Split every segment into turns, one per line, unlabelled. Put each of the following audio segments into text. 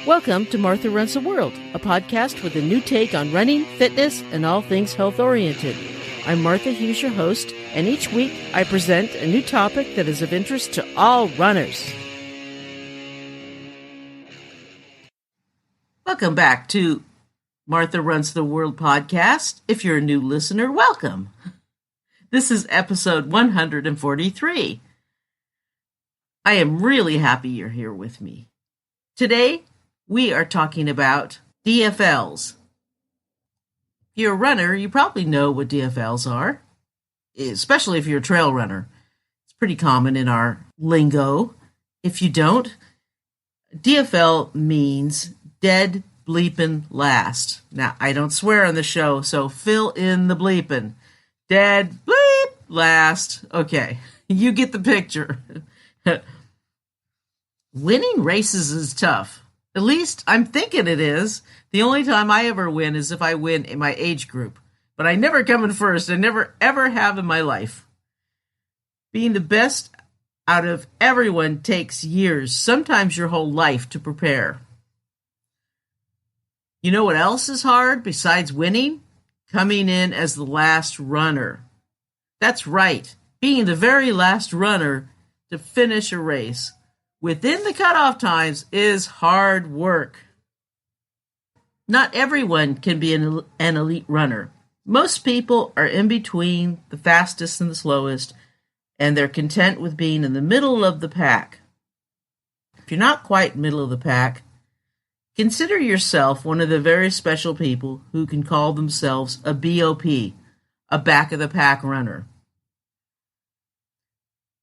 Welcome to Martha Runs the World, a podcast with a new take on running, fitness, and all things health-oriented. I'm Martha Hughes, your host, and each week I present a new topic that is of interest to all runners. Welcome back to Martha Runs the World podcast. If you're a new listener, welcome. This is episode 143. I am really happy you're here with me. Today, we are talking about DFLs. If you're a runner, you probably know what DFLs are, especially if you're a trail runner. It's pretty common in our lingo. If you don't, DFL means dead bleepin' last. Now, I don't swear on the show, so fill in the bleepin'. Dead bleep last. Okay, you get the picture. Winning races is tough. At least I'm thinking it is. The only time I ever win is if I win in my age group. But I never come in first. I never, ever have in my life. Being the best out of everyone takes years, sometimes your whole life, to prepare. You know what else is hard besides winning? Coming in as the last runner. That's right. Being the very last runner to finish a race within the cutoff times is hard work. Not everyone can be an elite runner. Most people are in between the fastest and the slowest, and they're content with being in the middle of the pack. If you're not quite middle of the pack, consider yourself one of the very special people who can call themselves a BOP, a back-of-the-pack runner.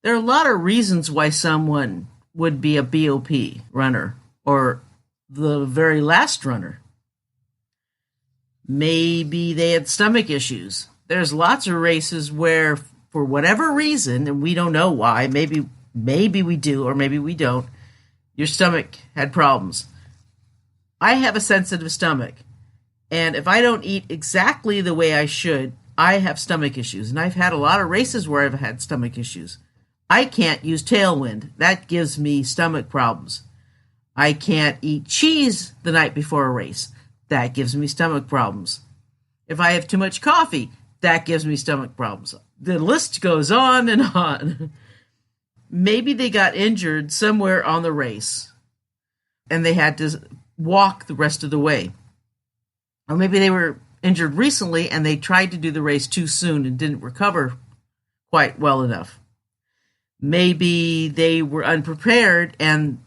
There are a lot of reasons why someone would be a BOP runner, or the very last runner. Maybe they had stomach issues. There's lots of races where, for whatever reason, and we don't know why, maybe we do or maybe we don't, your stomach had problems. I have a sensitive stomach, and if I don't eat exactly the way I should, I have stomach issues, and I've had a lot of races where I've had stomach issues. I can't use tailwind. That gives me stomach problems. I can't eat cheese the night before a race. That gives me stomach problems. If I have too much coffee, that gives me stomach problems. The list goes on and on. Maybe they got injured somewhere on the race, and they had to walk the rest of the way. Or maybe they were injured recently, and they tried to do the race too soon and didn't recover quite well enough. Maybe they were unprepared and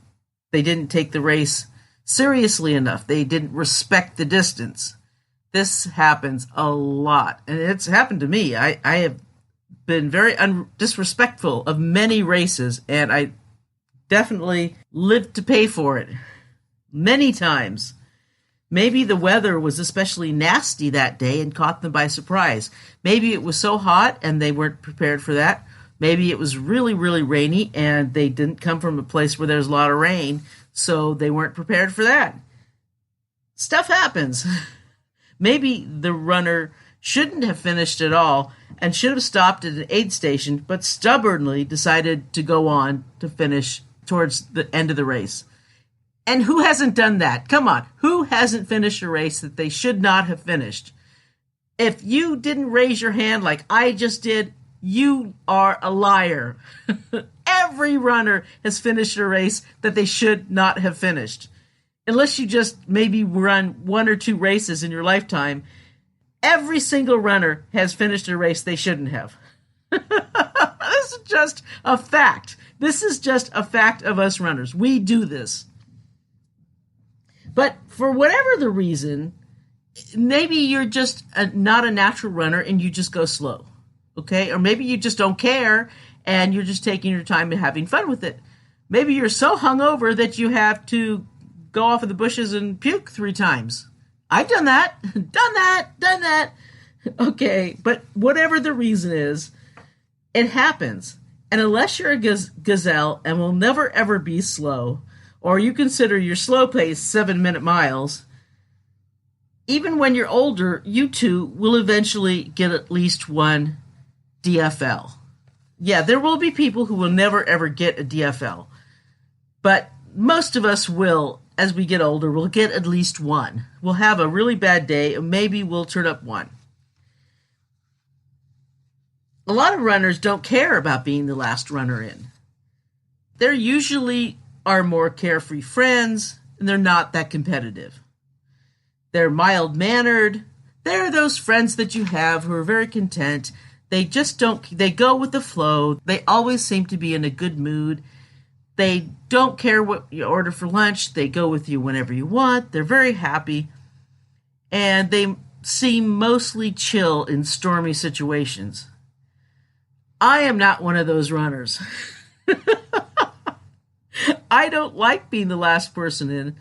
they didn't take the race seriously enough. They didn't respect the distance. This happens a lot, and it's happened to me. I have been very disrespectful of many races, and I definitely lived to pay for it many times. Maybe the weather was especially nasty that day and caught them by surprise. Maybe it was so hot and they weren't prepared for that. Maybe it was really, really rainy and they didn't come from a place where there's a lot of rain, so they weren't prepared for that. Stuff happens. Maybe the runner shouldn't have finished at all and should have stopped at an aid station, but stubbornly decided to go on to finish towards the end of the race. And who hasn't done that? Come on. Who hasn't finished a race that they should not have finished? If you didn't raise your hand like I just did, you are a liar. Every runner has finished a race that they should not have finished. Unless you just maybe run one or two races in your lifetime, every single runner has finished a race they shouldn't have. This is just a fact. This is just a fact of us runners. We do this. But for whatever the reason, maybe you're just not a natural runner and you just go slow. Okay, or maybe you just don't care and you're just taking your time and having fun with it. Maybe you're so hungover that you have to go off of the bushes and puke 3 times. I've done that, done that. Okay, but whatever the reason is, it happens. And unless you're a gazelle and will never ever be slow, or you consider your slow pace 7-minute miles, even when you're older, you too will eventually get at least one DFL. Yeah, there will be people who will never ever get a DFL, but most of us will as we get older, we'll get at least one. We'll have a really bad day, and maybe we'll turn up one. A lot of runners don't care about being the last runner in. They're usually are more carefree friends, and they're not that competitive. They're mild-mannered. They're those friends that you have who are very content. They go with the flow. They always seem to be in a good mood. They don't care what you order for lunch. They go with you whenever you want. They're very happy. And they seem mostly chill in stormy situations. I am not one of those runners. I don't like being the last person in.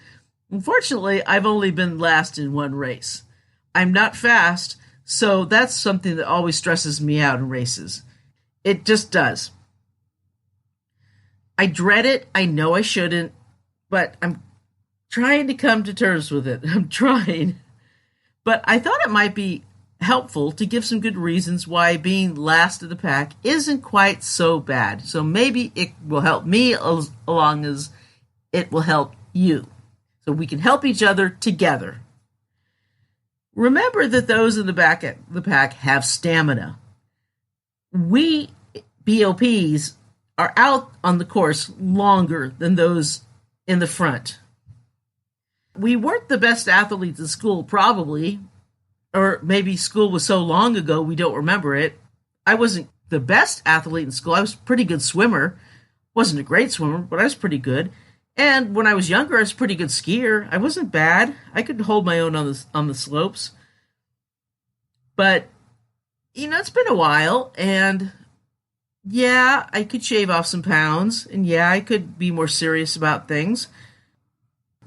Unfortunately, I've only been last in one race. I'm not fast, so that's something that always stresses me out in races. It just does. I dread it. I know I shouldn't, but I'm trying to come to terms with it. I'm trying. But I thought it might be helpful to give some good reasons why being last of the pack isn't quite so bad. So maybe it will help me as long as it will help you. So we can help each other together. Remember that those in the back of the pack have stamina. We BOPs are out on the course longer than those in the front. We weren't the best athletes in school, probably, or maybe school was so long ago we don't remember it. I wasn't the best athlete in school. I was a pretty good swimmer. Wasn't a great swimmer, but I was pretty good. And when I was younger, I was a pretty good skier. I wasn't bad. I could hold my own on the slopes. But, it's been a while, and yeah, I could shave off some pounds, and yeah, I could be more serious about things.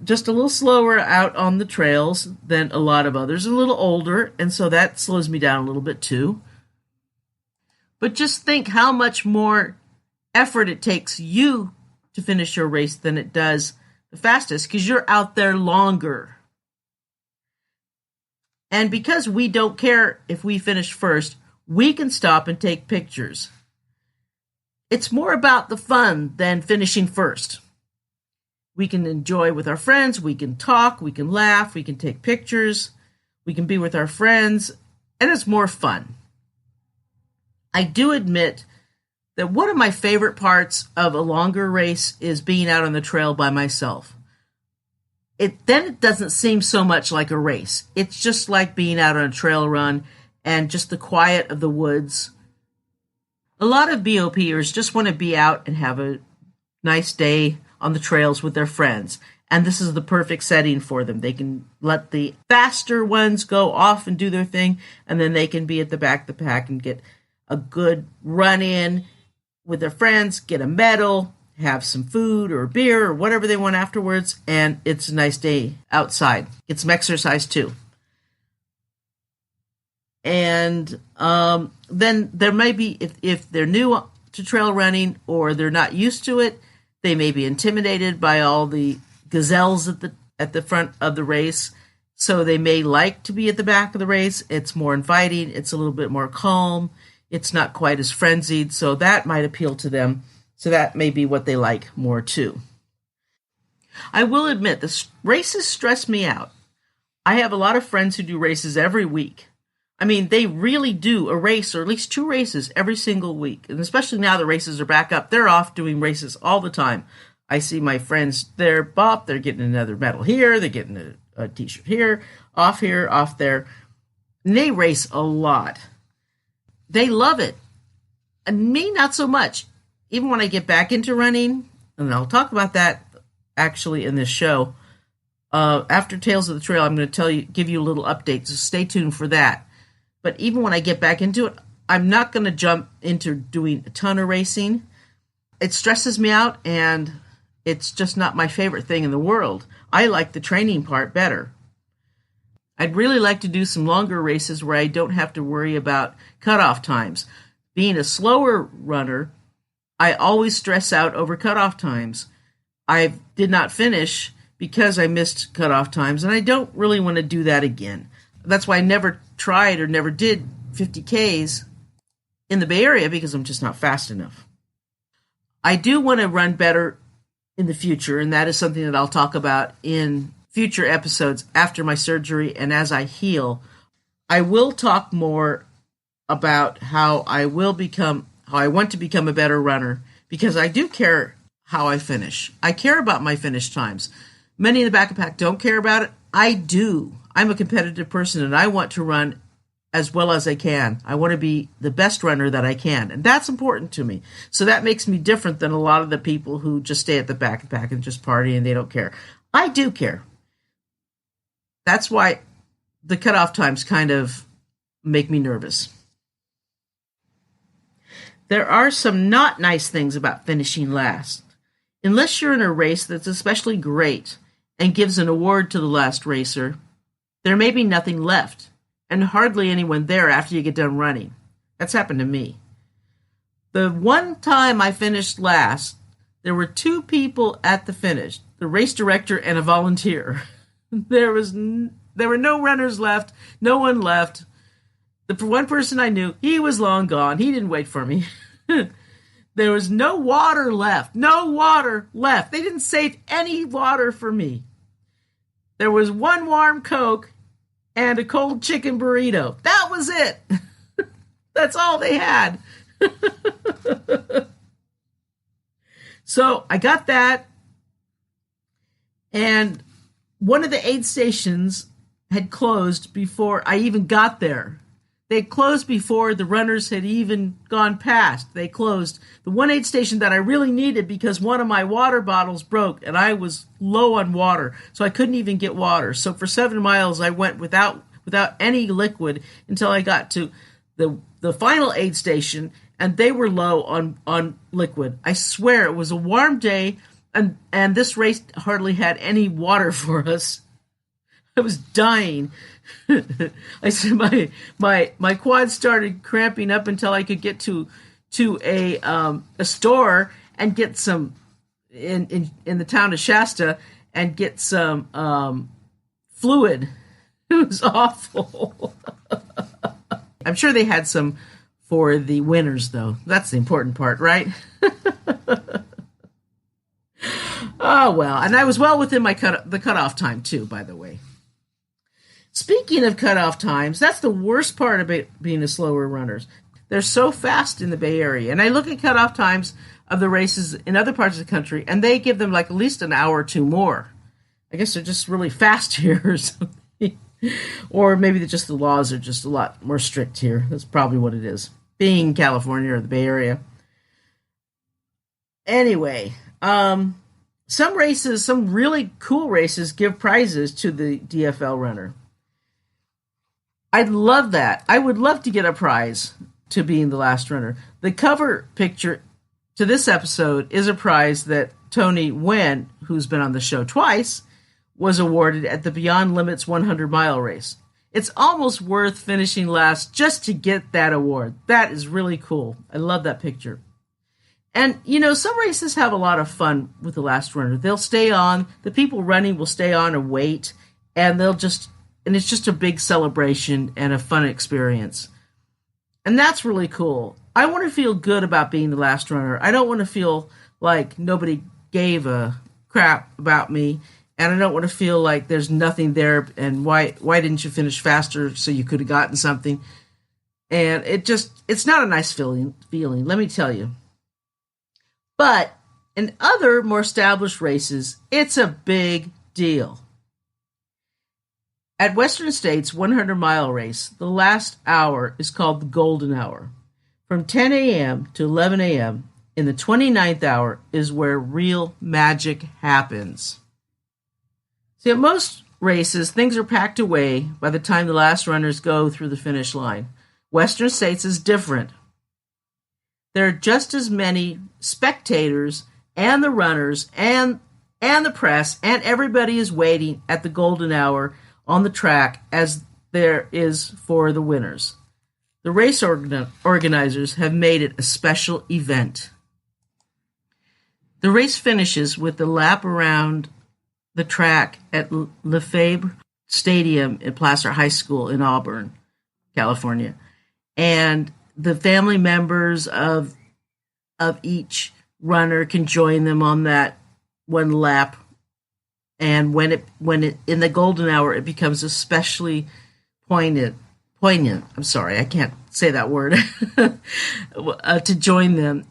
Just a little slower out on the trails than a lot of others, a little older, and so that slows me down a little bit too. But just think how much more effort it takes you to finish your race than it does the fastest, because you're out there longer. And because we don't care if we finish first, we can stop and take pictures. It's more about the fun than finishing first. We can enjoy with our friends, we can talk, we can laugh, we can take pictures, we can be with our friends, and it's more fun. I do admit that one of my favorite parts of a longer race is being out on the trail by myself. It doesn't seem so much like a race. It's just like being out on a trail run and just the quiet of the woods. A lot of BOPers just want to be out and have a nice day on the trails with their friends. And this is the perfect setting for them. They can let the faster ones go off and do their thing, and then they can be at the back of the pack and get a good run in with their friends, get a medal, have some food or beer or whatever they want afterwards, and it's a nice day outside. Get some exercise too. And then there may be, if they're new to trail running or they're not used to it, they may be intimidated by all the gazelles at the front of the race. So they may like to be at the back of the race. It's more inviting. It's a little bit more calm. It's not quite as frenzied. So that might appeal to them. So that may be what they like more too. I will admit, the races stress me out. I have a lot of friends who do races every week. I mean, they really do a race or at least 2 races every single week. And especially now the races are back up. They're off doing races all the time. I see my friends, they're getting another medal here. They're getting a t-shirt here, off there. And they race a lot. They love it. And me, not so much. Even when I get back into running, and I'll talk about that actually in this show, after Tales of the Trail, I'm going to give you a little update, so stay tuned for that. But even when I get back into it, I'm not going to jump into doing a ton of racing. It stresses me out, and it's just not my favorite thing in the world. I like the training part better. I'd really like to do some longer races where I don't have to worry about cutoff times. Being a slower runner, I always stress out over cutoff times. I did not finish because I missed cutoff times, and I don't really want to do that again. That's why I never tried or never did 50Ks in the Bay Area, because I'm just not fast enough. I do want to run better in the future, and that is something that I'll talk about in future episodes after my surgery and as I heal. I will talk more about how I want to become a better runner, because I do care how I finish. I care about my finish times. Many in the back of the pack don't care about it. I do. I'm a competitive person, and I want to run as well as I can. I want to be the best runner that I can, and that's important to me. So that makes me different than a lot of the people who just stay at the back of the pack and just party and they don't care. I do care. That's why the cutoff times kind of make me nervous. There are some not nice things about finishing last. Unless you're in a race that's especially great and gives an award to the last racer, there may be nothing left, and hardly anyone there after you get done running. That's happened to me. The one time I finished last, there were two people at the finish, the race director and a volunteer. There were no runners left, no one left. The one person I knew, he was long gone. He didn't wait for me. There was no water left. No water left. They didn't save any water for me. There was one warm Coke and a cold chicken burrito. That was it. That's all they had. So I got that. And one of the aid stations had closed before I even got there. They closed before the runners had even gone past. They closed the one aid station that I really needed because one of my water bottles broke and I was low on water, so I couldn't even get water. So for 7 miles, I went without any liquid until I got to the final aid station, and they were low on liquid. I swear it was a warm day, and this race hardly had any water for us. I was dying. I said my quads started cramping up until I could get to a store and get some in the town of Shasta and get some fluid. It was awful. I'm sure they had some for the winners, though. That's the important part, right? Oh well, and I was well within the cutoff time too, by the way. Speaking of cutoff times, that's the worst part about being a slower runner. They're so fast in the Bay Area. And I look at cutoff times of the races in other parts of the country, and they give them like at least an hour or two more. I guess they're just really fast here or something. Or maybe just the laws are just a lot more strict here. That's probably what it is, being California or the Bay Area. Anyway, some races, some really cool races, give prizes to the DFL runner. I'd love that. I would love to get a prize to being the last runner. The cover picture to this episode is a prize that Tony Nguyen, who's been on the show twice, was awarded at the Beyond Limits 100-mile race. It's almost worth finishing last just to get that award. That is really cool. I love that picture. And, you know, some races have a lot of fun with the last runner. They'll stay on. The people running will stay on and wait, and it's just a big celebration and a fun experience. And that's really cool. I want to feel good about being the last runner. I don't want to feel like nobody gave a crap about me, and I don't want to feel like there's nothing there and why didn't you finish faster so you could have gotten something. And it's not a nice feeling, let me tell you. But in other more established races, it's a big deal. At Western States' 100-mile race, the last hour is called the Golden Hour. From 10 a.m. to 11 a.m. in the 29th hour is where real magic happens. See, at most races, things are packed away by the time the last runners go through the finish line. Western States is different. There are just as many spectators and the runners and the press, and everybody is waiting at the Golden Hour on the track as there is for the winners. The race organizers have made it a special event. The race finishes with the lap around the track at Lefebvre Stadium at Placer High School in Auburn, California. And the family members of each runner can join them on that one lap, and when it in the golden hour, it becomes especially poignant. Poignant. I'm sorry, I can't say that word. To join them,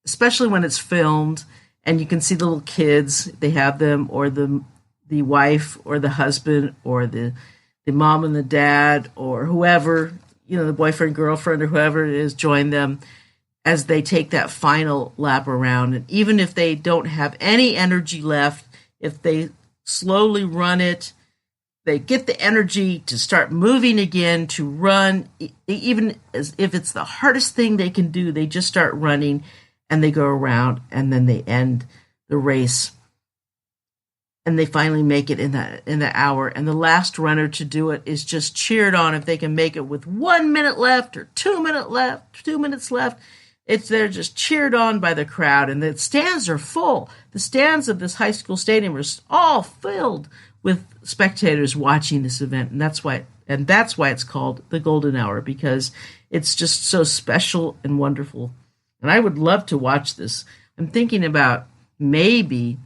especially when it's filmed, and you can see the little kids. They have them, or the wife, or the husband, or the mom and the dad, or whoever, the boyfriend, girlfriend, or whoever it is, join them as they take that final lap around. And even if they don't have any energy left, if they slowly run it, they get the energy to start moving again, to run, even as if it's the hardest thing they can do, they just start running, and they go around, and then they end the race, and they finally make it in the hour. And the last runner to do it is just cheered on if they can make it with 1 minute left or 2 minutes left. They're just cheered on by the crowd, and the stands are full. The stands of this high school stadium are all filled with spectators watching this event, and that's why it's called the Golden Hour, because it's just so special and wonderful. And I would love to watch this. I'm thinking about maybe,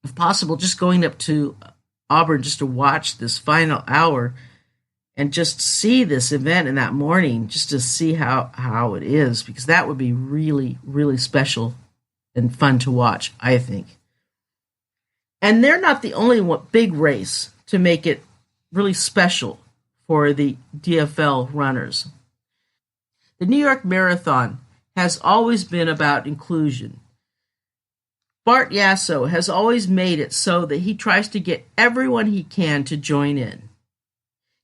if possible, just going up to Auburn just to watch this final hour and just see this event in that morning, just to see how it is, because that would be really, really special and fun to watch, I think. And they're not the only big race to make it really special for the DFL runners. The New York Marathon has always been about inclusion. Bart Yasso has always made it so that he tries to get everyone he can to join in.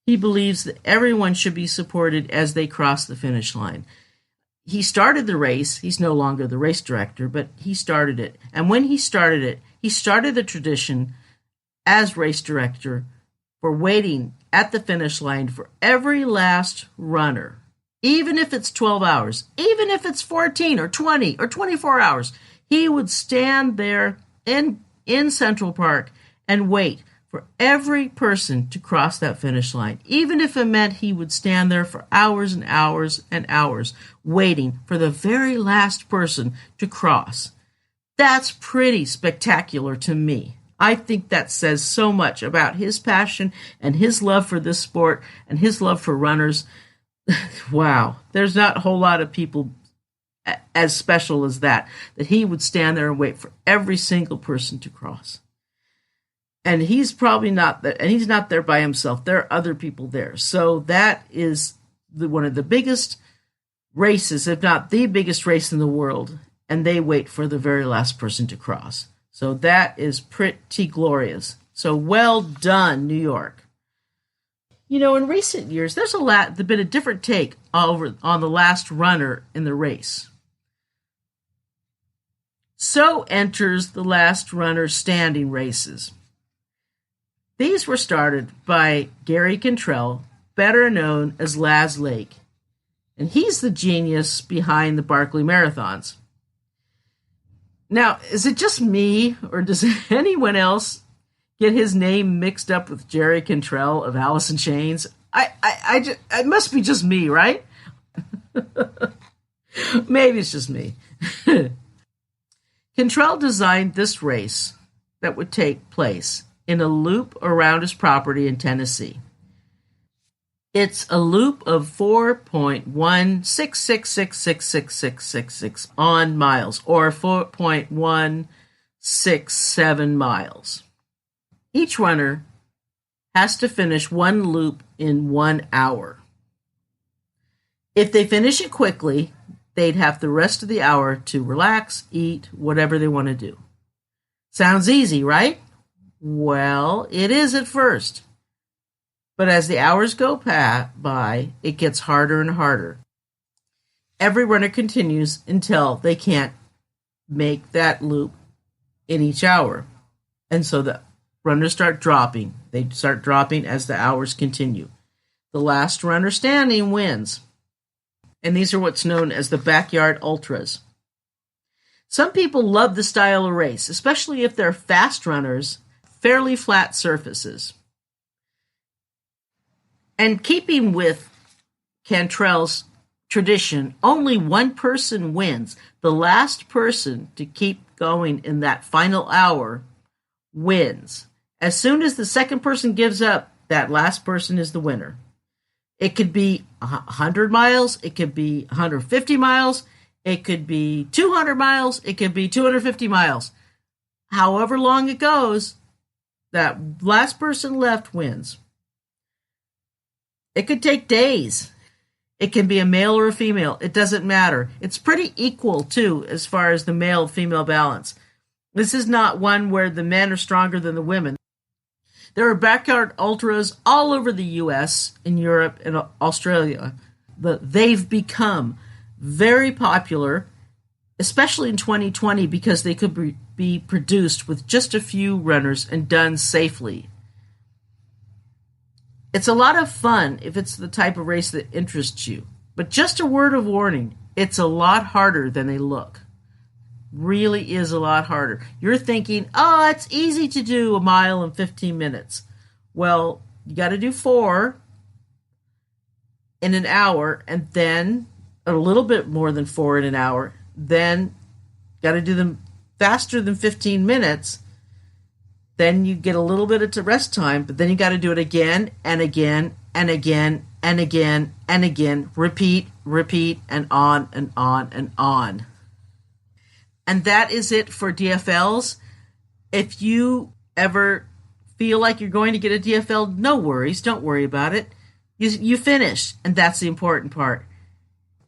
He believes that everyone should be supported as they cross the finish line. He started the race. He's no longer the race director, but he started it. And when he started it, he started the tradition as race director for waiting at the finish line for every last runner, even if it's 12 hours, even if it's 14 or 20 or 24 hours. He would stand there in Central Park and wait for every person to cross that finish line, even if it meant he would stand there for hours and hours and hours waiting for the very last person to cross. That's pretty spectacular to me. I think that says so much about his passion and his love for this sport and his love for runners. Wow, there's not a whole lot of people as special as that he would stand there and wait for every single person to cross. And he's probably not there, and he's not there by himself. There are other people there. So that is one of the biggest races, if not the biggest race in the world, and they wait for the very last person to cross. So that is pretty glorious. So well done, New York. In recent years, there's been a different take on the last runner in the race. So enters the last runner standing races. These were started by Gary Cantrell, better known as Laz Lake, and he's the genius behind the Barkley Marathons. Now, is it just me, or does anyone else get his name mixed up with Jerry Cantrell of Alice in Chains? It must be just me, right? Maybe it's just me. Cantrell designed this race that would take place in a loop around his property in Tennessee. It's a loop of 4.166666666 on miles, or 4.167 miles. Each runner has to finish one loop in 1 hour. If they finish it quickly, they'd have the rest of the hour to relax, eat, whatever they want to do. Sounds easy, right? Well, it is at first. But as the hours go by, it gets harder and harder. Every runner continues until they can't make that loop in each hour. And so the runners start dropping. They start dropping as the hours continue. The last runner standing wins. And these are what's known as the backyard ultras. Some people love the style of race, especially if they're fast runners, fairly flat surfaces. And keeping with Cantrell's tradition, only one person wins. The last person to keep going in that final hour wins. As soon as the second person gives up, that last person is the winner. It could be 100 miles. It could be 150 miles. It could be 200 miles. It could be 250 miles. However long it goes, that last person left wins. It could take days. It can be a male or a female. It doesn't matter. It's pretty equal, too, as far as the male-female balance. This is not one where the men are stronger than the women. There are backyard ultras all over the U.S., in Europe, and Australia. They've become very popular, especially in 2020, because they could be produced with just a few runners and done safely. It's a lot of fun if it's the type of race that interests you. But just a word of warning, it's a lot harder than they look. Really is a lot harder. You're thinking, oh, it's easy to do a mile in 15 minutes. Well, you got to do 4 in an hour, and then a little bit more than 4 in an hour. Then got to do them faster than 15 minutes. Then you get a little bit of rest time, but then you got to do it again and again and again and again and again. Repeat, and on and on and on. And that is it for DFLs. If you ever feel like you're going to get a DFL, no worries. Don't worry about it. You finished, and that's the important part.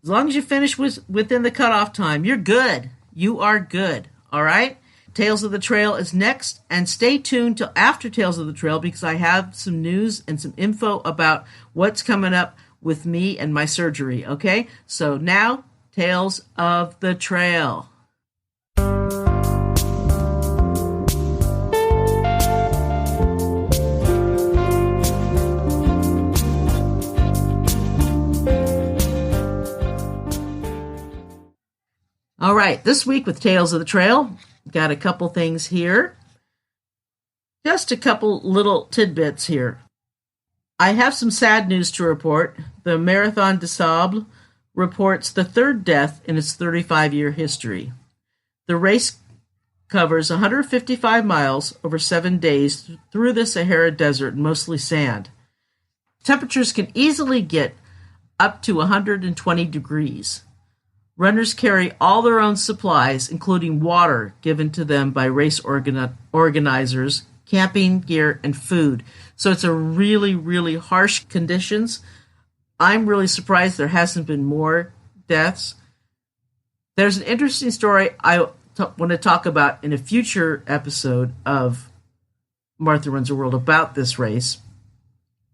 As long as you finish within the cutoff time, you're good. You are good. All right? Tales of the Trail is next, and stay tuned till after Tales of the Trail because I have some news and some info about what's coming up with me and my surgery, okay? So now, Tales of the Trail. All right, this week with Tales of the Trail, got a couple things here. Just a couple little tidbits here. I have some sad news to report. The Marathon des Sables reports the third death in its 35-year history. The race covers 155 miles over 7 days through the Sahara Desert, mostly sand. Temperatures can easily get up to 120 degrees. Runners carry all their own supplies, including water given to them by race organizers, camping gear, and food. So it's a really, really harsh conditions. I'm really surprised there hasn't been more deaths. There's an interesting story I want to talk about in a future episode of Martha Runs the World about this race.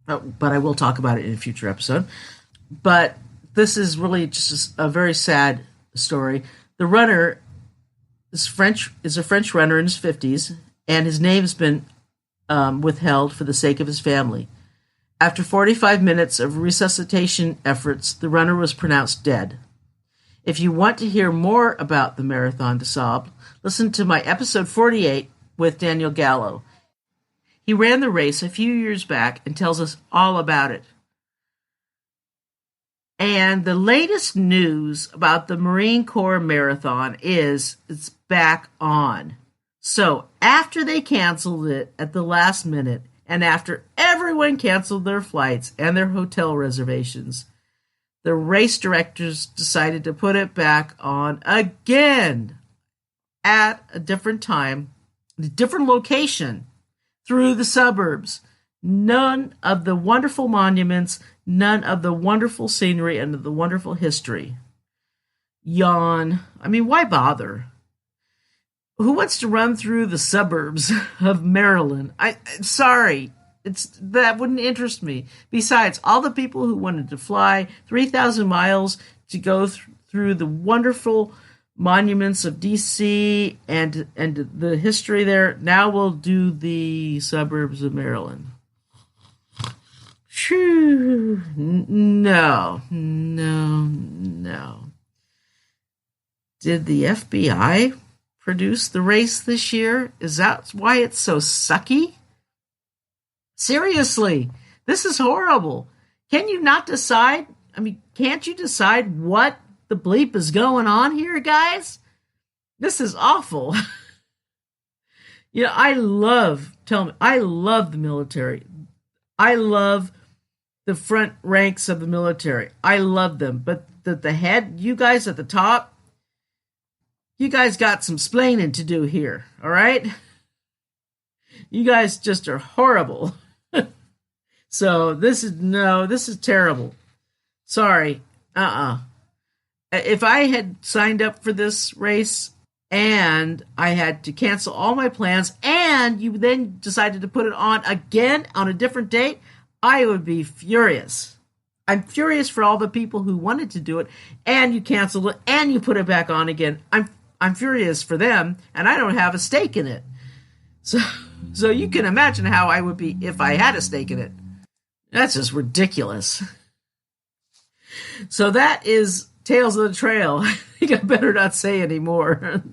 But I will talk about it in a future episode. But this is really just a very sad story. The runner is a French runner in his 50s, and his name's been withheld for the sake of his family. After 45 minutes of resuscitation efforts, the runner was pronounced dead. If you want to hear more about the Marathon des Sables, listen to my episode 48 with Daniel Gallo. He ran the race a few years back and tells us all about it. And the latest news about the Marine Corps Marathon is it's back on. So after they canceled it at the last minute, and after everyone canceled their flights and their hotel reservations, the race directors decided to put it back on again at a different time, a different location, through the suburbs. None of the wonderful monuments, none of the wonderful scenery and the wonderful history. Yawn. I mean, why bother? Who wants to run through the suburbs of Maryland? I'm sorry. That wouldn't interest me. Besides, all the people who wanted to fly 3,000 miles to go through the wonderful monuments of D.C. and the history there, now will do the suburbs of Maryland. No. Did the FBI produce the race this year? Is that why it's so sucky? Seriously, this is horrible. Can you not decide? I mean, can't you decide what the bleep is going on here, guys? This is awful. I love the military. I love the front ranks of the military. I love them. But the head, you guys at the top, you guys got some splaining to do here, all right? You guys just are horrible. So this is terrible. Sorry. If I had signed up for this race and I had to cancel all my plans and you then decided to put it on again on a different date, I would be furious. I'm furious for all the people who wanted to do it and you canceled it and you put it back on again. I'm furious for them and I don't have a stake in it. So you can imagine how I would be if I had a stake in it. That's just ridiculous. So that is Tales of the Trail. I think I better not say anymore.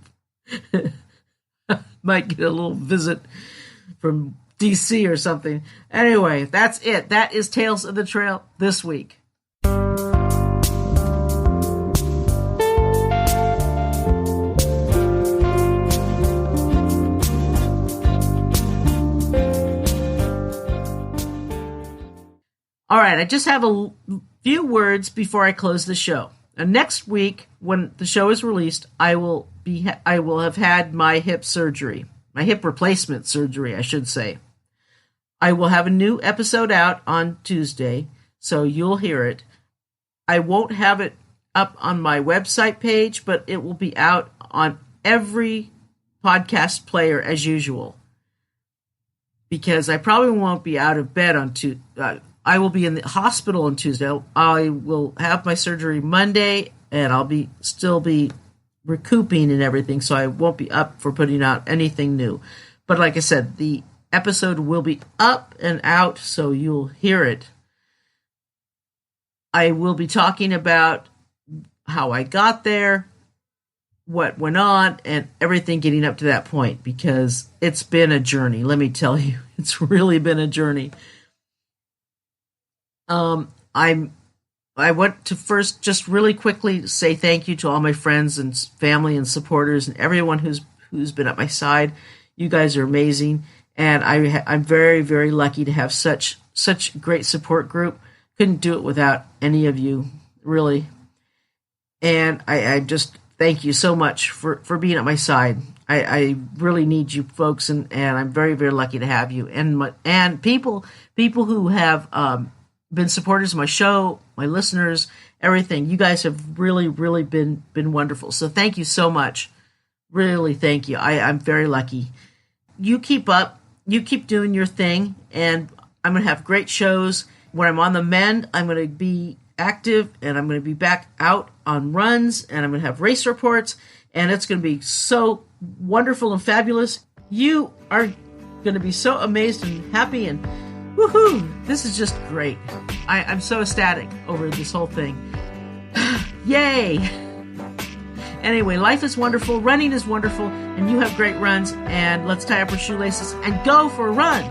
Might get a little visit from DC or something. Anyway, that's it. That is Tales of the Trail this week. All right, I just have a few words before I close the show. And next week, when the show is released, I will have had my hip replacement surgery, I should say. I will have a new episode out on Tuesday, so you'll hear it. I won't have it up on my website page, but it will be out on every podcast player as usual. Because I probably won't be out of bed on Tuesday. I will be in the hospital on Tuesday. I will have my surgery Monday, and I'll still be recouping and everything, so I won't be up for putting out anything new. But like I said, the episode will be up and out, so you'll hear it. I will be talking about how I got there, what went on, and everything getting up to that point, because it's been a journey. Let me tell you, it's really been a journey. I want to first just really quickly say thank you to all my friends and family and supporters and everyone who's been at my side. You guys are amazing, and I'm very, very lucky to have such a great support group. Couldn't do it without any of you, really. And I just thank you so much for being at my side. I really need you folks, and I'm very, very lucky to have you. And people who have been supporters of my show, my listeners, everything. You guys have really, really been wonderful. So thank you so much. Really, thank you. I'm very lucky. You keep up. You keep doing your thing, and I'm going to have great shows. When I'm on the mend, I'm going to be active, and I'm going to be back out on runs, and I'm going to have race reports, and it's going to be so wonderful and fabulous. You are going to be so amazed and happy, and woohoo! This is just great. I'm so ecstatic over this whole thing. Yay! Anyway, life is wonderful, running is wonderful, and you have great runs, and let's tie up our shoelaces and go for a run!